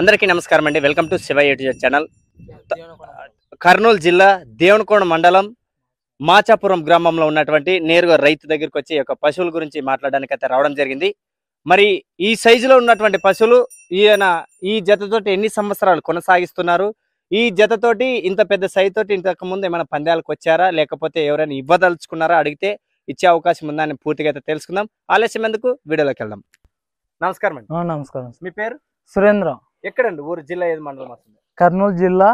అందరికీ నమస్కారం అండి. Welcome to Shiva YouTube channel. Kurnool జిల్లా దేవనకోణ మండలం మాచాపురం గ్రామంలో ఉన్నటువంటి నేరుగా రైతు దగ్గరికి వచ్చి ఒక పశువుల గురించి మాట్లాడడానికి అయితే రావడం జరిగింది. మరి ఈ సైజులో ఉన్నటువంటి పశువులు ఈయన ఈ జతతోటి ఎన్ని సంవత్సరాలు కొనసాగిస్తున్నారు, ఈ జతతోటి ఇంత పెద్ద సైజు తోటి ఇంతకు ముందు ఏమైనా పందాలకు వచ్చారా, లేకపోతే ఎవరైనా ఇవ్వదలుచుకున్నారా, అడిగితే ఇచ్చే అవకాశం ఉందని పూర్తిగా అయితే తెలుసుకుందాం. ఆలస్యం ఎందుకు, వీడియోలోకి వెళ్దాం. నమస్కారం అండి. నమస్కారం. మీ పేరు? సురేంద్ర. ఎక్కడండి ఊరు, జిల్లా ఏది, మండలం వస్తుంది? కర్నూలు జిల్లా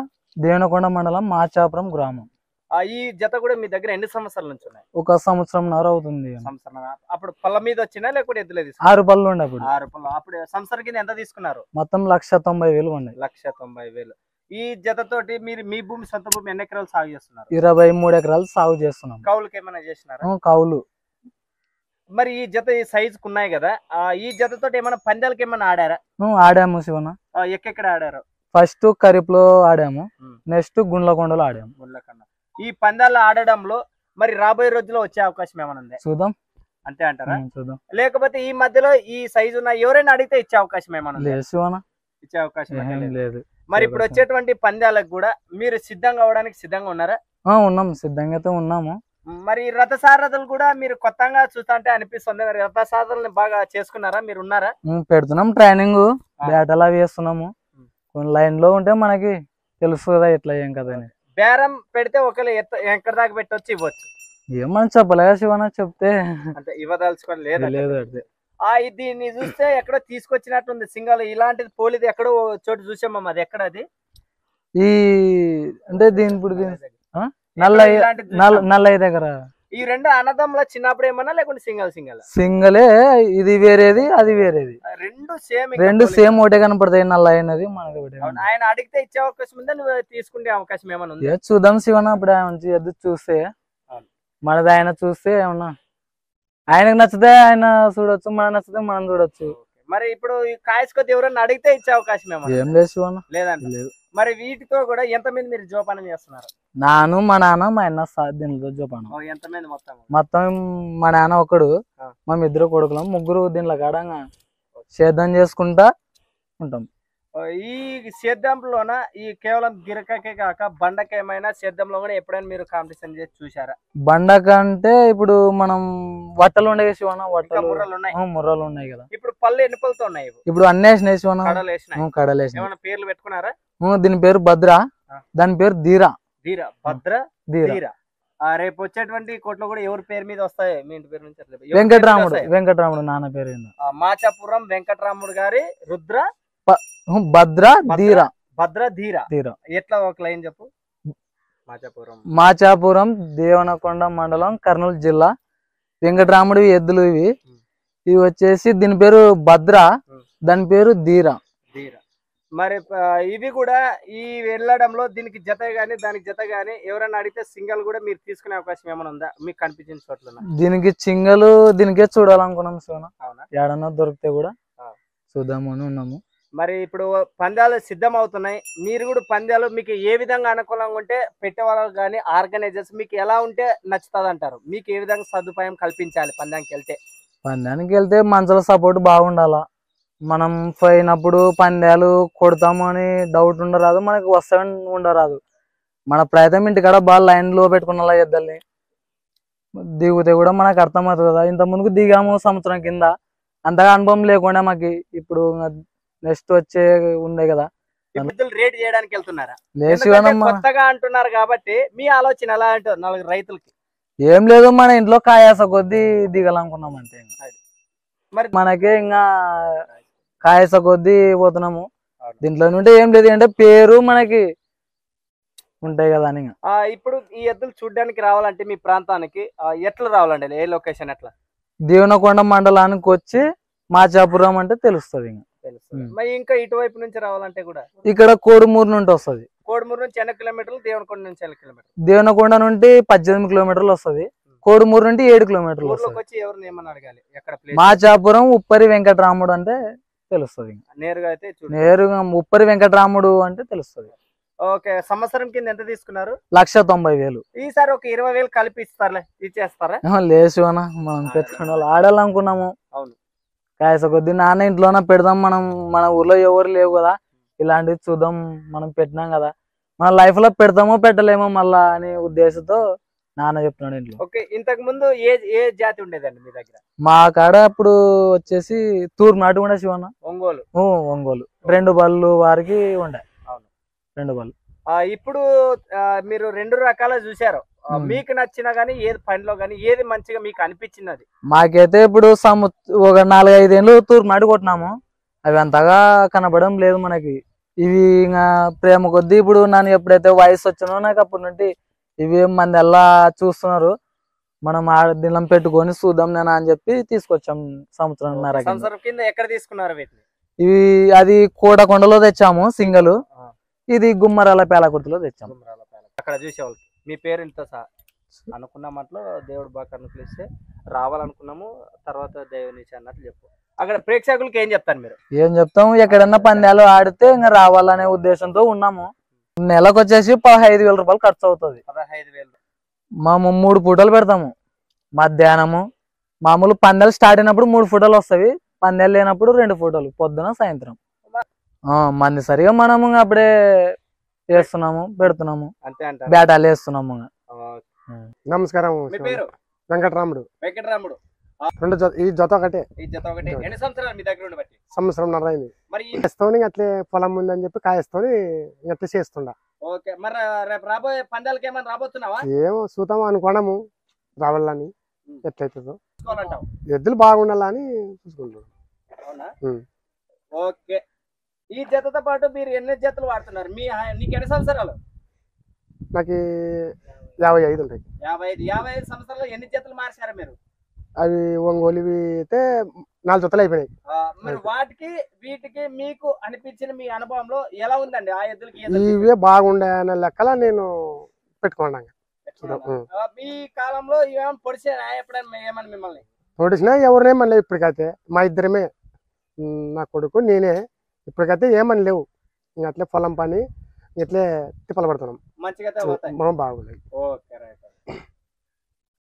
దేవనకొండ మండలం మాచాపురం గ్రామం. ఈ జత కూడా మీ దగ్గర ఎన్ని సంవత్సరాల నుంచి ఉన్నాయి? 1 సంవత్సరంన్నర అవుతుంది. అప్పుడు పళ్ళ మీద వచ్చినా లేకపోతే ఎద్దులే? 6 పళ్ళు ఉండే అప్పుడు. 6 పళ్ళు. అప్పుడు సంవత్సరం కింద ఎంత తీసుకున్నారు? మొత్తం 1,90,000 ఉన్నాయి. 1,90,000. ఈ జతతోటి మీరు మీ భూమి, సొంత భూమి ఎన్ని ఎకరాలు సాగు చేస్తున్నారు? 23 ఎకరాలు సాగు చేస్తున్నాం. కౌలుకి ఏమైనా చేసినారా? కౌలు. మరి ఈ జత ఈ సైజుకు ఉన్నాయి కదా, ఈ జతతోటి ఏమైనా పందాలకి ఏమైనా ఆడారా? ఆడాము శివన. ఎక్కడ ఆడారు? ఫస్ట్ ఖరీఫ్లో ఆడాము, నెక్స్ట్ గుండ్లకొండలో ఆడాము. గుండ్లకొండ. ఈ పందాలు ఆడడంలో మరి రాబోయే రోజుల్లో వచ్చే అవకాశం ఏమైనా ఉంది? చూద్దాం. అంతే అంటారా? చూద్దాం. లేకపోతే ఈ మధ్యలో ఈ సైజు ఉన్న ఎవరైనా అడిగితే ఇచ్చే అవకాశం ఏమైనా ఉంది? ఇచ్చే అవకాశం లేదు. మరి ఇప్పుడు వచ్చేటువంటి పందాలకు కూడా మీరు సిద్ధంగా అవడానికి సిద్ధంగా ఉన్నారా? ఉన్నాం, సిద్ధంగా అయితే ఉన్నాము. మరి రథసారథులు కూడా మీరు కొత్తగా చూస్తుంటే అనిపిస్తుంది, మరి రథసారథుల్ని బాగా చేసుకున్నారా, మీరు ఉన్నారా? పెడుతున్నాం ట్రైనింగ్, బ్యాటలా వేస్తున్నాము. కొన్ని లైన్ లో ఉంటే మనకి తెలుసు కదా ఎట్లా ఏం కదా అని. బేరం పెడితే ఒకవేళ ఎక్కడ దాకా పెట్టొచ్చు, ఇవ్వచ్చు. ఏమని చెప్పలేక శివన, చెప్తే అంటే ఇవ్వదలుచుకోని లేదు. లేదు. దీన్ని చూస్తే ఎక్కడో తీసుకొచ్చినట్టుంది సింగల్. ఇలాంటిది పోలిది ఎక్కడో చోటు చూసామా, అది ఎక్కడ? అది ఈ అంటే దీని ఇప్పుడు నల్లయ్య దగ్గర. ఈ రెండు అన్నదమ్ముల చిన్నప్పుడు ఏమన్నా లేకుంటే సింగలే, ఇది వేరేది అది వేరేది, రెండు సేమ్ ఒకటే కనపడతాయి. నల్లయ్య అనేది మనది ఒకటే. ఆయన అడిగితే ఇచ్చే అవకాశం ఉందా, నువ్వు తీసుకునే అవకాశం ఏమన్నా ఉంది? చూద్దాం శివన. అప్పుడు మంచి ఎద్దు చూస్తే, మనది ఆయన చూస్తే ఏమన్నా ఆయనకు నచ్చితే ఆయన చూడొచ్చు, మనకు నచ్చితే మనం చూడొచ్చు. మరి ఇప్పుడు కాయస్కొద్ది ఎవరన్నా అడిగితే ఇచ్చే అవకాశం ఏం లేదు శివన. లేదండి. లేదు. మరి వీటితో కూడా ఎంతమంది మీరు జోపానం చేస్తున్నారు? నాను, మా నాన్న, మా అన్న దీనిలో జోపానం. ఎంతమంది మొత్తం? మా నాన్న ఒకడు, మా 2 కొడుకులం, 3 దీనిలో కాడంగా సేద్యం చేసుకుంటా ఉంటాం. ఈ సేద్యంలోన ఈ కేవలం గిరకకే కాక బండక ఏమైనా సేద్యంలో కూడా ఎప్పుడైనా మీరు కాంపిటీషన్ చేసి చూసారా? బండక అంటే ఇప్పుడు మనం వట్టలు ఉండే శివన, ముర్రలు ఉన్నాయి కదా. ఇప్పుడు పళ్ళు ఎన్ని పళ్ళతో ఉన్నాయి? ఇప్పుడు అన్నీ వేసినాయి శివన. కడలు వేసినాయి. ఏమైనా పేర్లు పెట్టుకున్నారా? దీని పేరు భద్ర, దాని పేరు ధీరా. భద్ర, ధీరా. రేపు వచ్చేటువంటి కోట్లో కూడా ఎవరి పేరు మీద వస్తాయి? మీ ఇంటి పేరు నుంచి? వెంకటరాముడు నాన్న పేరు. మాచాపురం వెంకటరాముడు గారి రుద్ర, భద్ర, ధీరా. ఎట్లా ఒక లైన్ చెప్పు. మాచాపురం దేవనకొండ మండలం, కర్నూలు జిల్లా. వెంకటరాముడి ఎద్దులు ఇవి. ఇవి వచ్చేసి దీని పేరు భద్ర, దాని పేరు ధీరా. మరి ఇవి కూడా ఈ వెళ్ళడంలో దీనికి జత గానీ దానికి జత గానీ ఎవరైనా అడిగితే సింగల్ కూడా మీరు తీసుకునే అవకాశం ఏమైనా ఉందా మీకు కనిపించిన చోట్ల? దీనికి సింగల్ దీనికే చూడాలనుకున్నాం సోనా. ఏడన్నా దొరికితే కూడా చూద్దాము అని ఉన్నాము. మరి ఇప్పుడు పందాలు సిద్ధం అవుతున్నాయి. మీరు కూడా పందాలు మీకు ఏ విధంగా అనుకూలంగా ఉంటే పెట్టే వాళ్ళకి కానీ ఆర్గనైజర్స్ మీకు ఎలా ఉంటే నచ్చుతుంది అంటారు? మీకు ఏ విధంగా సదుపాయం కల్పించాలి పందానికి వెళ్తే? పందానికి వెళ్తే మనుషుల సపోర్ట్ బాగుండాలా. మనం పోయినప్పుడు పందాలు కొడతాము అని డౌట్ ఉండరాదు, మనకు వస్తామని ఉండరాదు. మన ప్రయత్నం ఇంటికాడ బాగా లైన్లో పెట్టుకున్న ఎద్దల్ని దిగితే కూడా మనకు అర్థమవుతుంది కదా. ఇంత ముందుకు దిగాము సంవత్సరం కింద, అంతగా అనుభవం లేకుండా మాకు. ఇప్పుడు నెక్స్ట్ వచ్చే ఉండే కదా. రేట్ చేయడానికి వెళ్తున్నారా? కొత్తగా అంటున్నారు కాబట్టి మీ ఆలోచన ఎలా అంటారు? 4 రైతులకి ఏం లేదు, మన ఇంట్లో కాయాస కొద్దీ దిగాలనుకున్నాం అంతే. మరి మనకే ఇంకా కాయస కొద్దీ పోతున్నాము. దీంట్లో నుండి ఏం లేదు అంటే పేరు మనకి ఉంటాయి కదా అని. ఇప్పుడు ఈ ఎద్దులు చూడడానికి రావాలంటే మీ ప్రాంతానికి ఎట్లా రావాలండి? ఏ లొకేషన్ ఎట్లా? దేవనకొండ మండలానికి వచ్చి మాచాపురం అంటే తెలుస్తుంది. ఇంకా తెలుస్తుంది. మరి ఇంకా ఇటువైపు నుంచి రావాలంటే కూడా ఇక్కడ కోడుమూరు నుండి వస్తది. కోడుమూరు నుంచి ఎన్ని కిలోమీటర్లు, దేవనకొండ నుంచి ఎన్ని కిలోమీటర్లు? దేవనకొండ నుండి 18 కిలోమీటర్లు వస్తది. కోడుమూరు నుండి 7 కిలోమీటర్లు ఊర్లోకి వస్తది. వచ్చి ఎవరిని ఏమని అడగాలి? ఎక్కడ ప్లేస్? మాచాపురం ఉప్పరి వెంకటరాముడు అంటే తెలుస్తుంది. నేరుగా అయితే చూడు. నేరుగా ఉప్పరి వెంకటరాముడు అంటే తెలుస్తుంది. ఓకే, సంవత్సరం కింద ఎంత తీసుకున్నారు? 1,90,000. ఈసారి ఒక 20,000 కలిపి ఇస్తారులే, ఇచ్చేస్తారా? లేసు అన్న, మనం పెట్టుకునే వాళ్ళు ఆడాలనుకున్నాము. అవును. కాయస కొద్ది నాన్న ఇంట్లోనే పెడదాం, మనం మన ఊర్లో ఎవరు లేవు కదా, ఇలాంటివి చూద్దాం, మనం పెట్టినాం కదా, మన లైఫ్ లో పెడతామో పెట్టలేమో మళ్ళా అనే ఉద్దేశంతో నాన్న చెప్తున్నాడు ఇంట్లో. ఓకే, ఇంతకు ముందు ఏ జాతి ఉండేదండి మీ దగ్గర? మా కాడ అప్పుడు వచ్చేసి తూర్పు నాటు ఉండే శివన్న. ఒంగోలు. ఒంగోలు 2 బళ్ళు వారికి ఉండే. అవును, 2 బళ్ళు. ఇప్పుడు మీరు 2 రకాల చూసారు. మీకు నచ్చిన గానీ ఏది పనిలో గానీ ఏది మంచిగా మీకు అనిపించినది? మాకైతే ఇప్పుడు ఒక 4-5 ఏళ్ళు తూర్పు నాటు కొట్టినాము, అవి అంతగా కనబడడం లేదు మనకి. ఇవి ఇంకా ప్రేమ కొద్దీ ఇప్పుడు నన్ను ఎప్పుడైతే వయసు వచ్చినో నాకు అప్పటి నుండి ఇవి మంది ఎలా చూస్తున్నారు, మనం దినం పెట్టుకొని చూద్దాం నేను అని చెప్పి తీసుకొచ్చాం సంవత్సరం కింద. ఎక్కడ తీసుకున్నారు వీటిని? ఇవి అది కోటకొండలో తెచ్చాము సింగల్, ఇది గుమ్మరాల పేలకుర్తిలో తెచ్చాము. అక్కడ చూసేవాళ్ళకి మీ పేరు ఇంత అనుకున్నామట్లో దేవుడు బాగా అనుకూలిస్తే రావాలనుకున్నాము, తర్వాత దేవుని అన్నట్లు చెప్పు. అక్కడ ప్రేక్షకులకి ఏం చెప్తారు మీరు? ఏం చెప్తాము, ఎక్కడన్నా పందాలు ఆడితే ఇంకా రావాలనే ఉద్దేశంతో ఉన్నాము. నెలకు వచ్చేసి 15,000 రూపాయలు ఖర్చు అవుతుంది. 15,000. మేము 3 పూటలు పెడతాము. మధ్యాహ్నము మామూలు పందాలు స్టార్ట్ అయినప్పుడు 3 పూటలు వస్తాయి, పందాలు లేనప్పుడు 2 పూటలు, పొద్దున సాయంత్రం. మంది సరిగా మనము అప్పుడే చేస్తున్నాము, పెడుతున్నాము, అంతే అంట, బ్యాటాలు వేస్తున్నాము. నమస్కారం. మీ పేరు? వెంకటరాముడు. వెంకటరాముడు. ఈ జత ఒకటే. ఈ జత ఒకటే. ఎన్ని సంవత్సరాలు మీ దగ్గర ఉండబట్టి? సంవత్సరంన్నర అయింది. మరి కాయస్తోని అట్లే పొలం ఉందని చెప్పి కాయస్తోని అట్లా చేస్తుండ. ఓకే, మరి రేపు రాబోయే పందాలకి ఏమైనా రాబోతున్నావా? ఏమో చూద్దాం అనుకోవడము, రావాలని ఎట్లయితుందో. చూసుకోవాలంటావు? ఎద్దులు బాగుండాలని చూసుకుంటాం. అవునా? ఓకే, ఈ జతతో పాటు మీరు ఎన్ని జతలు వాడుతున్నారు? నీకు ఎన్ని సంవత్సరాలు? నాకు 55 ఉంటాయి. 55 సంవత్సరాలు ఎన్ని జతలు మార్చారు మీరు? అవి ఒంగోలువి అయితే 4 జతలు అయిపోయినాయి. మరి వాటికి వీటికి మీకు అనిపించిన మీ అనుభవంలో ఎలా ఉందండి? ఆ ఎద్దులకి ఇవే బాగుండే అనే లెక్కల నేను పెట్టుకున్నాను. మీ కాలంలో ఏమైనా పొడిచారా ఎప్పుడైనా ఏమని మిమ్మల్ని? పొడిచినా ఎవరినేమనలేవు ఇప్పటికైతే. మా ఇద్దరమే, నా కొడుకు నేనే. ఇప్పటికైతే ఏమని లేవు. ఇంకా అట్లే పొలం పని ఇట్లే తిప్పలు పడుతున్నాం. మంచిగా బాగున్నాయి.